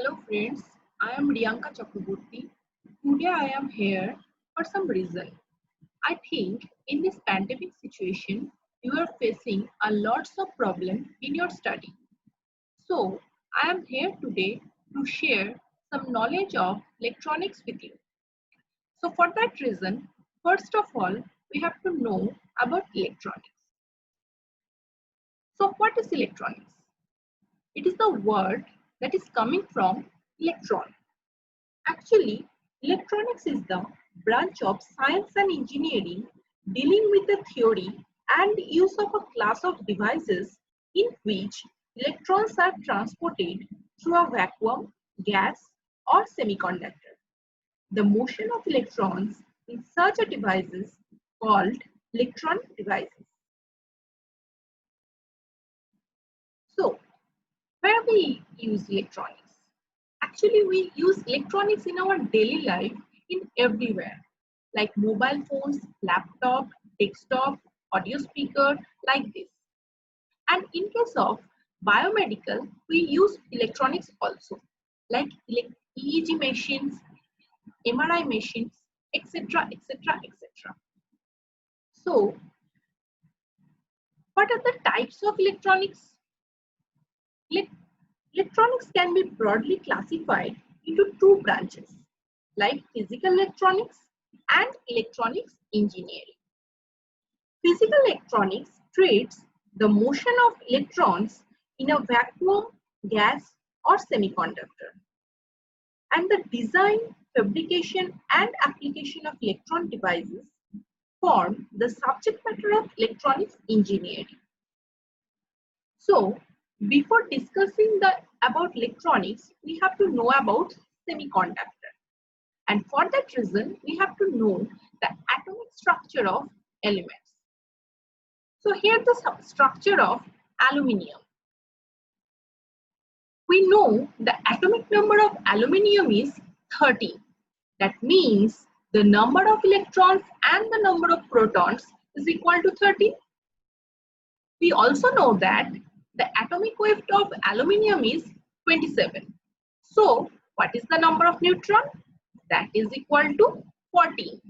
Hello friends, I am Riyanka Chakraborty. Today I am here for some reason. I think in this pandemic situation, you are facing a lots of problem in your study. So I am here today to share some knowledge of electronics with you. So for that reason, first of all, we have to know about electronics. So what is electronics? It is the word that is coming from electron. Actually, electronics is the branch of science and engineering dealing with the theory and use of a class of devices in which electrons are transported through a vacuum, gas, or semiconductor. The motion of electrons in such a device is called electronic devices. So, where we use electronics? Actually, we use electronics in our daily life in everywhere, like mobile phones, laptop, desktop, audio speaker, like this. And in case of biomedical, we use electronics also, like EEG machines, MRI machines, etc., etc., etc. So, what are the types of electronics? Electronics can be broadly classified into two branches, like physical electronics and electronics engineering. Physical electronics treats the motion of electrons in a vacuum, gas, or semiconductor. And the design, fabrication, and application of electron devices form the subject matter of electronics engineering. So, before discussing about electronics, we have to know about semiconductor. And for that reason, we have to know the atomic structure of elements. So here the structure of aluminium. We know the atomic number of aluminium is 30. That means the number of electrons and the number of protons is equal to 30. We also know that the atomic weight of aluminium is 27. So what is the number of neutrons? That is equal to 14.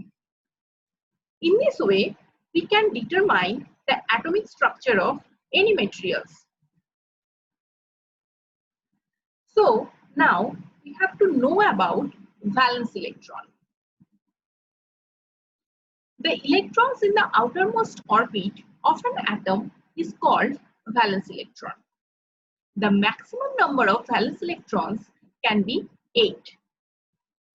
In this way, we can determine the atomic structure of any materials. So now we have to know about valence electron. The electrons in the outermost orbit of an atom is called valence electron. The maximum number of valence electrons can be 8.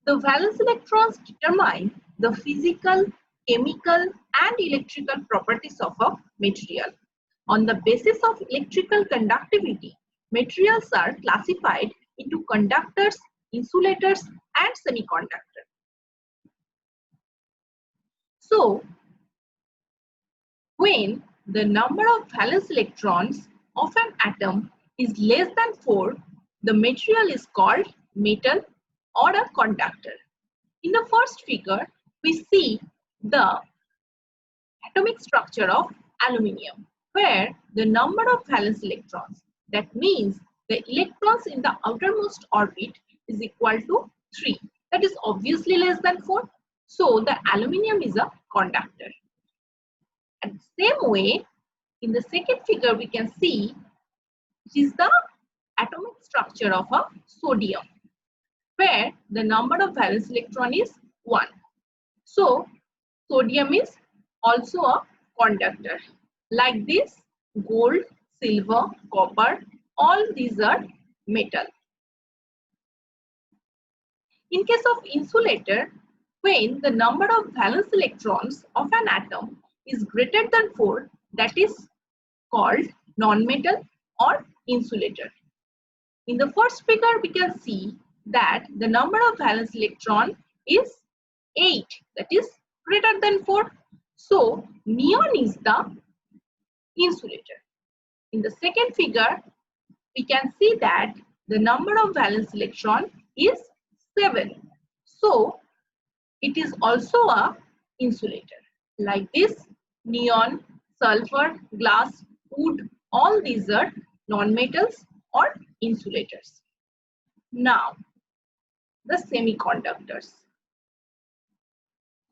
The valence electrons determine the physical, chemical, and electrical properties of a material. On the basis of electrical conductivity, materials are classified into conductors, insulators, and semiconductors. So, when the number of valence electrons of an atom is less than 4, the material is called metal or a conductor. In the first figure, we see the atomic structure of aluminium, where the number of valence electrons, that means the electrons in the outermost orbit, is equal to 3. That is obviously less than 4. So the aluminium is a conductor. And same way, in the second figure, we can see it is the atomic structure of a sodium, where the number of valence electron is 1. So sodium is also a conductor. Like this, gold, silver, copper, all these are metal. In case of insulator, when the number of valence electrons of an atom is greater than 4, that is called non-metal or insulator. In the first figure, we can see that the number of valence electron is 8, that is greater than 4. So neon is the insulator. In the second figure, we can see that the number of valence electron is 7. So it is also a insulator. Like this, neon, sulfur, glass, wood, all these are non-metals or insulators. Now, the semiconductors.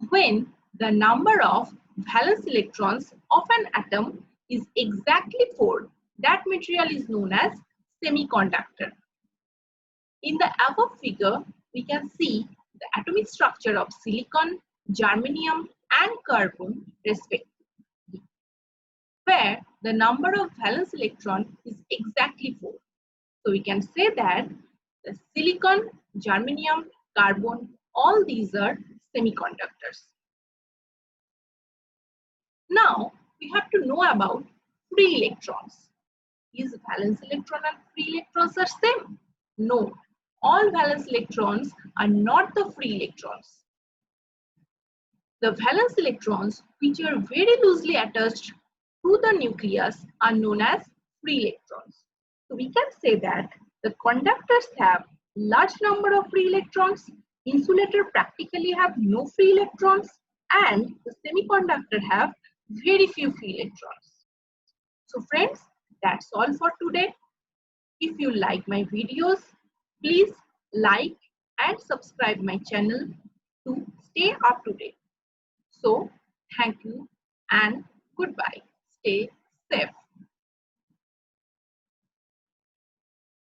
When the number of valence electrons of an atom is exactly 4, that material is known as semiconductor. In the above figure, we can see the atomic structure of silicon, germanium, and carbon respectively, where the number of valence electron is exactly 4. So we can say that the silicon, germanium, carbon, all these are semiconductors. Now we have to know about free electrons. Is valence electron and free electrons are same? No, all valence electrons are not the free electrons. The valence electrons, which are very loosely attached to the nucleus, are known as free electrons. So we can say that the conductors have large number of free electrons, insulator practically have no free electrons, and the semiconductor have very few free electrons. So friends, that's all for today. If you like my videos, please like and subscribe my channel to stay up to date. So, thank you and goodbye.